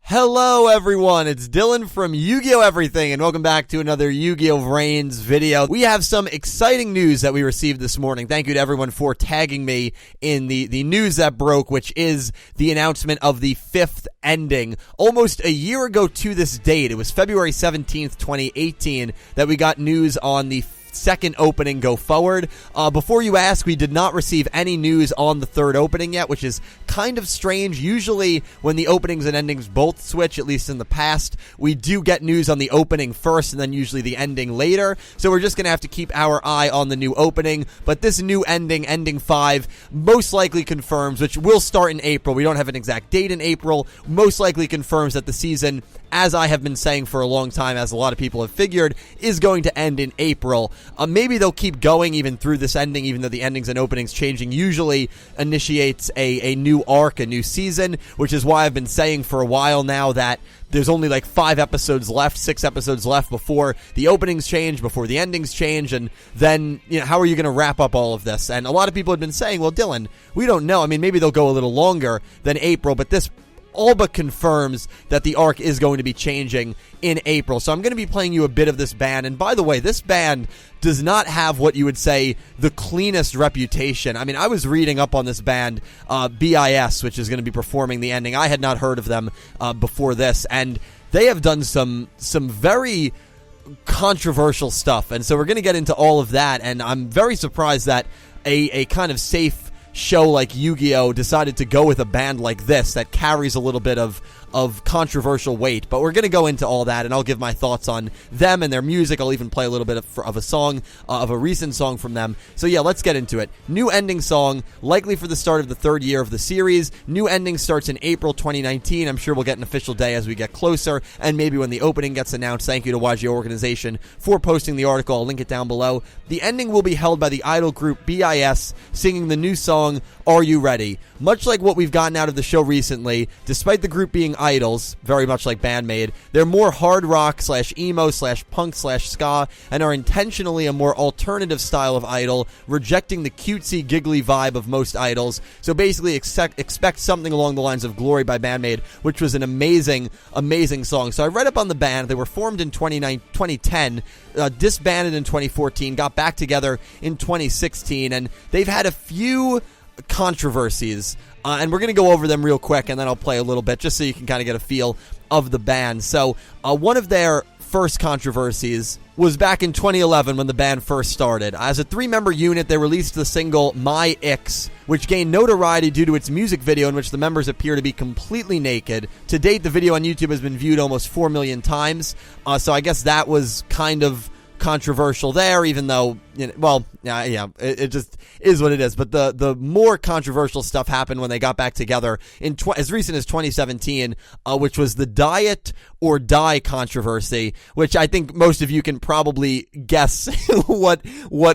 Hello everyone, it's Dylan from Yu-Gi-Oh! Everything, and welcome back to another Yu-Gi-Oh! VRains video. We have some exciting news that we received this morning. Thank you to everyone for tagging me in the news that broke, which is the announcement of the 5th ending. Almost a year ago to this date, it was February 17th, 2018, that we got news on the second opening go forward. Before you ask, we did not receive any news on the third opening yet, which is kind of strange. Usually when the openings and endings both switch, at least in the past, we do get news on the opening first and then usually the ending later. So we're just going to have to keep our eye on the new opening. But this new ending, ending 5, most likely confirms, which will start in April. We don't have an exact date in April. Most likely confirms that the season, as I have been saying for a long time, as a lot of people have figured, is going to end in April. Maybe they'll keep going even through this ending, even though the endings and openings changing usually initiates a new arc, a new season, which is why I've been saying for a while now that there's only like 5 episodes left, 6 episodes left before the openings change, before the endings change, and then, you know, how are you going to wrap up all of this? And a lot of people have been saying, well, Dylan, we don't know. I mean, maybe they'll go a little longer than April, but this all but confirms that the arc is going to be changing in April. So I'm going to be playing you a bit of this band. And by the way, this band does not have what you would say the cleanest reputation. I mean, I was reading up on this band, BIS, which is going to be performing the ending. I had not heard of them before this, and they have done some very controversial stuff. And so we're going to get into all of that, and I'm very surprised that a kind of safe show like Yu-Gi-Oh! Decided to go with a band like this that carries a little bit of controversial weight. But we're going to go into all that, and I'll give my thoughts on them and their music. I'll even play a little bit of a song, of a recent song from them. So yeah, let's get into it. New ending song, likely for the start of the 3rd year of the series. New ending starts in April 2019. I'm sure we'll get an official day as we get closer, and maybe when the opening gets announced. Thank you to YGO Organization for posting the article. I'll link it down below. The ending will be held by the idol group BIS, singing the new song, Are You Ready? Much like what we've gotten out of the show recently, despite the group being idols, very much like Bandmade, they're more hard rock / emo / punk / ska, and are intentionally a more alternative style of idol, rejecting the cutesy, giggly vibe of most idols. So basically expect something along the lines of Glory by Bandmade, which was an amazing, amazing song. So I read up on the band. They were formed in 2010, disbanded in 2014, got back together in 2016, and they've had a few controversies, and we're going to go over them real quick, and then I'll play a little bit just so you can kind of get a feel of the band. So one of their first controversies was back in 2011 when the band first started. As a 3-member unit, they released the single My Ix, which gained notoriety due to its music video in which the members appear to be completely naked. To date, the video on YouTube has been viewed almost 4 million times, so I guess that was kind of controversial there, even though, you know, well, yeah, it just is what it is. But the more controversial stuff happened when they got back together in as recent as 2017, which was the Diet or Die controversy, which I think most of you can probably guess what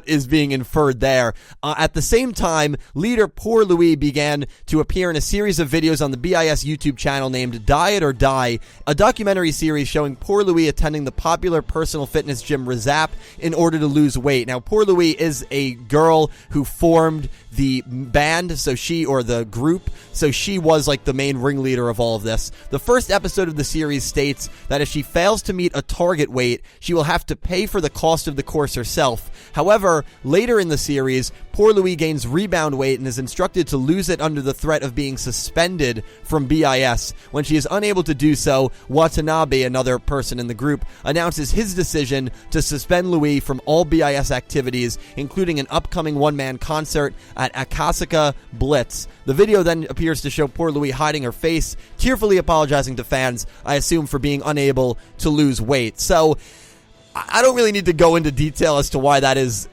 is being inferred there. At the same time, leader Poor Louis began to appear in a series of videos on the BIS YouTube channel named Diet or Die, a documentary series showing Poor Louis attending the popular personal fitness gym Rizap in order to lose weight. Now, Poor Louis is a girl who formed the band, so she was like the main ringleader of all of this. The first episode of the series states that if she fails to meet a target weight, she will have to pay for the cost of the course herself. However, later in the series, Poor Louis gains rebound weight and is instructed to lose it under the threat of being suspended from BIS. When she is unable to do so, Watanabe, another person in the group, announces his decision to suspend Louis from all BIS activities, including an upcoming one-man concert at Akasaka Blitz. The video then appears to show Poor Louis hiding her face, tearfully apologizing to fans, I assume for being unable to lose weight. So I don't really need to go into detail as to why that is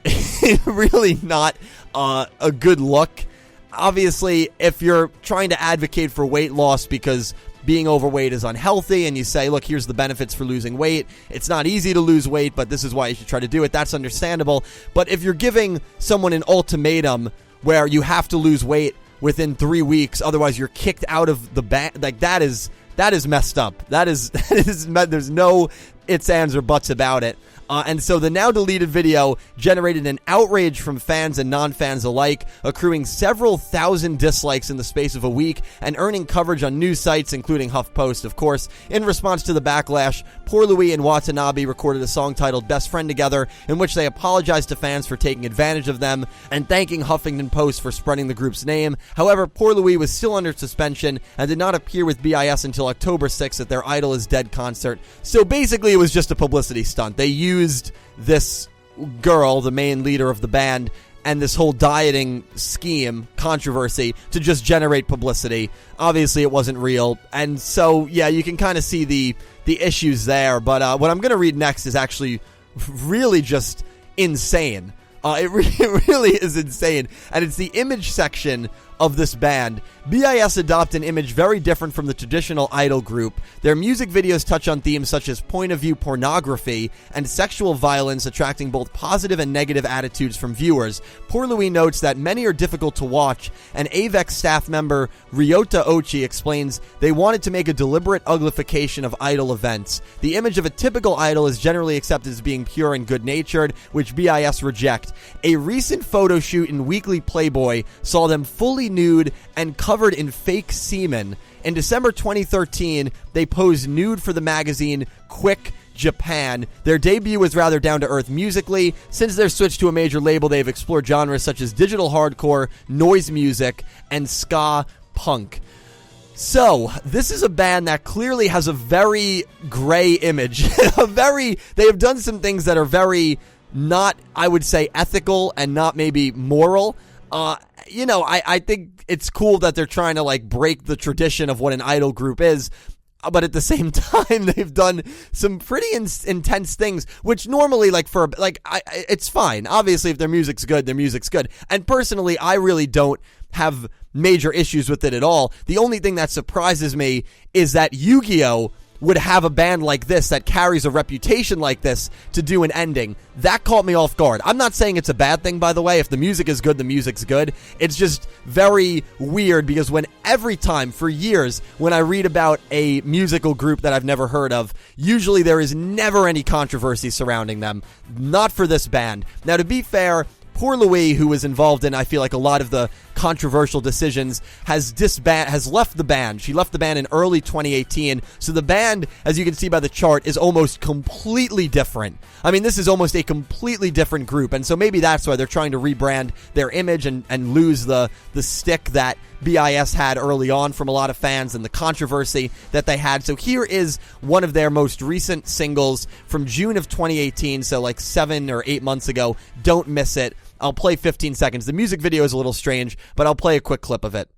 really not a good look. Obviously, if you're trying to advocate for weight loss because being overweight is unhealthy, and you say, look, here's the benefits for losing weight. It's not easy to lose weight, but this is why you should try to do it. That's understandable. But if you're giving someone an ultimatum where you have to lose weight within 3 weeks, otherwise you're kicked out of the band, like that is messed up. That is there's no ifs, ands, or buts about it. And so the now deleted video generated an outrage from fans and non-fans alike, accruing several thousand dislikes in the space of a week and earning coverage on news sites, including HuffPost, of course. In response to the backlash, Poor Louis and Watanabe recorded a song titled Best Friend together, in which they apologized to fans for taking advantage of them and thanking Huffington Post for spreading the group's name. However, Poor Louis was still under suspension and did not appear with BIS until October 6th at their Idol is Dead concert. So basically, it was just a publicity stunt. They used this girl, the main leader of the band, and this whole dieting scheme, controversy, to just generate publicity. Obviously, it wasn't real. And so, yeah, you can kind of see the issues there. But what I'm going to read next is actually really just insane. It really is insane. And it's the image section of this band. BIS adopt an image very different from the traditional idol group. Their music videos touch on themes such as point-of-view pornography and sexual violence, attracting both positive and negative attitudes from viewers. Poor Louis notes that many are difficult to watch, and AVEX staff member Ryota Ochi explains they wanted to make a deliberate uglification of idol events. The image of a typical idol is generally accepted as being pure and good-natured, which BIS reject. A recent photo shoot in Weekly Playboy saw them fully nude and covered in fake semen. In December 2013, they posed nude for the magazine Quick Japan. Their debut was rather down-to-earth musically. Since their switch to a major label, they've explored genres such as digital hardcore, noise music, and ska punk. So, this is a band that clearly has a very gray image. They have done some things that are very not, I would say, ethical and not maybe moral. I think it's cool that they're trying to, like, break the tradition of what an idol group is, but at the same time, they've done some pretty intense things, which normally, it's fine. Obviously, if their music's good, their music's good. And personally, I really don't have major issues with it at all. The only thing that surprises me is that Yugioh would have a band like this that carries a reputation like this to do an ending. That caught me off guard. I'm not saying it's a bad thing, by the way. If the music is good, the music's good. It's just very weird because every time for years when I read about a musical group that I've never heard of, usually there is never any controversy surrounding them. Not for this band. Now, to be fair, Poor Louis, who was involved in, I feel like, a lot of the controversial decisions, has left the band. She left the band in early 2018. So the band, as you can see by the chart, is almost completely different. I mean, this is almost a completely different group. And so maybe that's why they're trying to rebrand their image and lose the stick that BIS had early on from a lot of fans and the controversy that they had. So here is one of their most recent singles from June of 2018, so like 7 or 8 months ago. Don't miss it. I'll play 15 seconds. The music video is a little strange, but I'll play a quick clip of it.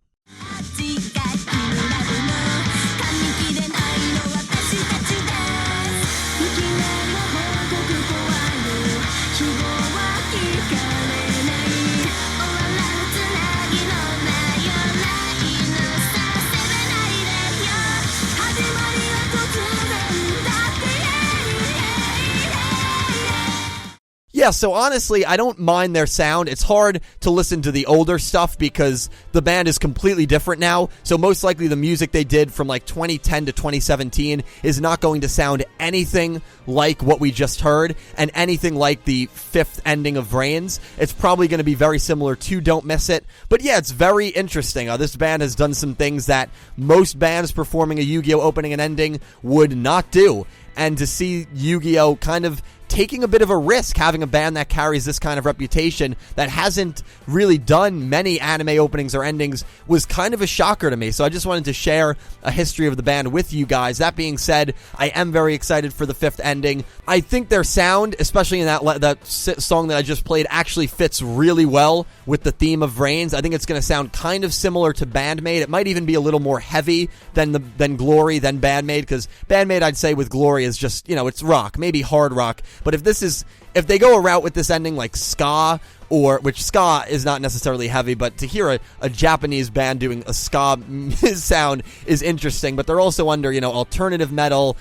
Yeah, so honestly, I don't mind their sound. It's hard to listen to the older stuff because the band is completely different now. So most likely the music they did from like 2010 to 2017 is not going to sound anything like what we just heard and anything like the fifth ending of VRains. It's probably going to be very similar to Don't Miss It. But yeah, it's very interesting. This band has done some things that most bands performing a Yu-Gi-Oh opening and ending would not do. And to see Yu-Gi-Oh kind of taking a bit of a risk, having a band that carries this kind of reputation that hasn't really done many anime openings or endings, was kind of a shocker to me. So I just wanted to share a history of the band with you guys. That being said, I am very excited for the fifth ending. I think their sound, especially in that song that I just played, actually fits really well with the theme of VRains. I think it's going to sound kind of similar to Bandmade. It might even be a little more heavy than Glory, than Bandmade, because Bandmade, I'd say, with Glory is just, it's rock, maybe hard rock. But if they go a route with this ending like ska, which ska is not necessarily heavy, but to hear a Japanese band doing a ska sound is interesting. But they're also under, alternative metal,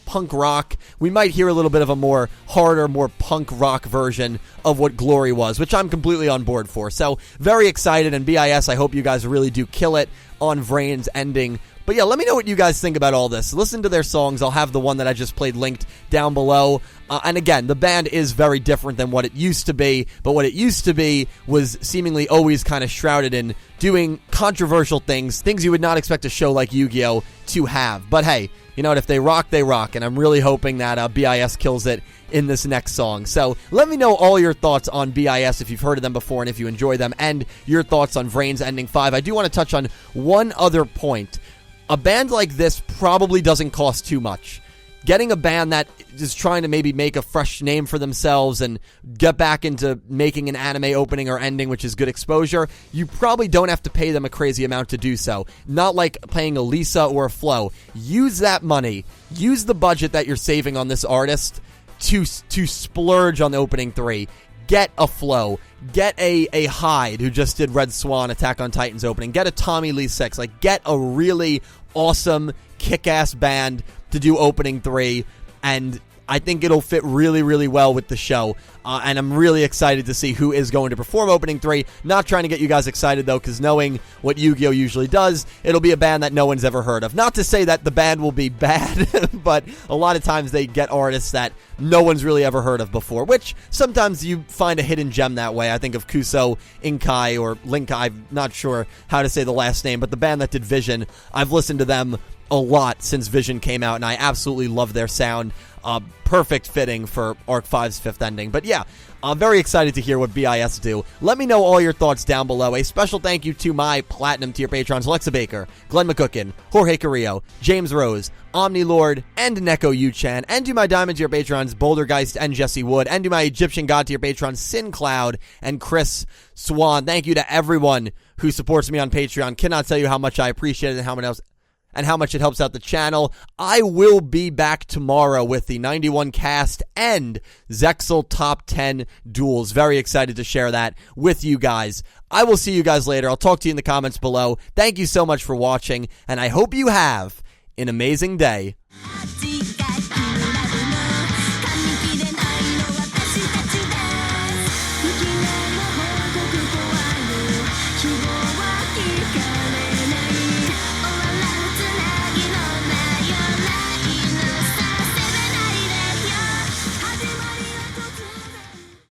punk rock. We might hear a little bit of a more harder, more punk rock version of what Glory was, which I'm completely on board for. So very excited, and BIS, I hope you guys really do kill it on VRains ending But yeah, let me know what you guys think about all this. Listen to their songs. I'll have the one that I just played linked down below. And again, the band is very different than what it used to be, but what it used to be was seemingly always kind of shrouded in doing controversial things you would not expect a show like Yu-Gi-Oh! To have. But hey, you know what, if they rock, they rock, and I'm really hoping that BIS kills it in this next song. So let me know all your thoughts on BIS if you've heard of them before and if you enjoy them, and your thoughts on VRains Ending 5. I do want to touch on one other point. A band like this probably doesn't cost too much. Getting a band that is trying to maybe make a fresh name for themselves and get back into making an anime opening or ending, which is good exposure, you probably don't have to pay them a crazy amount to do so. Not like paying a Lisa or a Flo. Use that money. Use the budget that you're saving on this artist to splurge on the opening 3. Get a Flo. Get a Hyde, who just did Red Swan Attack on Titan's opening. Get a Tommy Lee Six. Like, get a really awesome, kick-ass band to do opening 3, and I think it'll fit really, really well with the show. And I'm really excited to see who is going to perform opening 3. Not trying to get you guys excited, though, because knowing what Yu-Gi-Oh! Usually does, it'll be a band that no one's ever heard of. Not to say that the band will be bad, but a lot of times they get artists that no one's really ever heard of before, which sometimes you find a hidden gem that way. I think of Kuso Inkai or Linkai, I'm not sure how to say the last name, but the band that did Vision, I've listened to them a lot since Vision came out, and I absolutely love their sound. Perfect fitting for Arc 5's 5th ending. But yeah, I'm very excited to hear what BIS do. Let me know all your thoughts down below. A special thank you to my Platinum tier patrons, Alexa Baker, Glen McGookin, Jorge Carrillo, James Rose, Omni Lord, and Neko Yuu-Chan, and to my Diamond tier patrons, Bouldergeist and Jesse Wood, and to my Egyptian God tier patrons, Syn Cloud and Chris Swan. Thank you to everyone who supports me on Patreon. Cannot tell you how much I appreciate it and how much it helps out the channel. I will be back tomorrow with the 91 cast and Zexal top 10 duels. Very excited to share that with you guys. I will see you guys later. I'll talk to you in the comments below. Thank you so much for watching, and I hope you have an amazing day.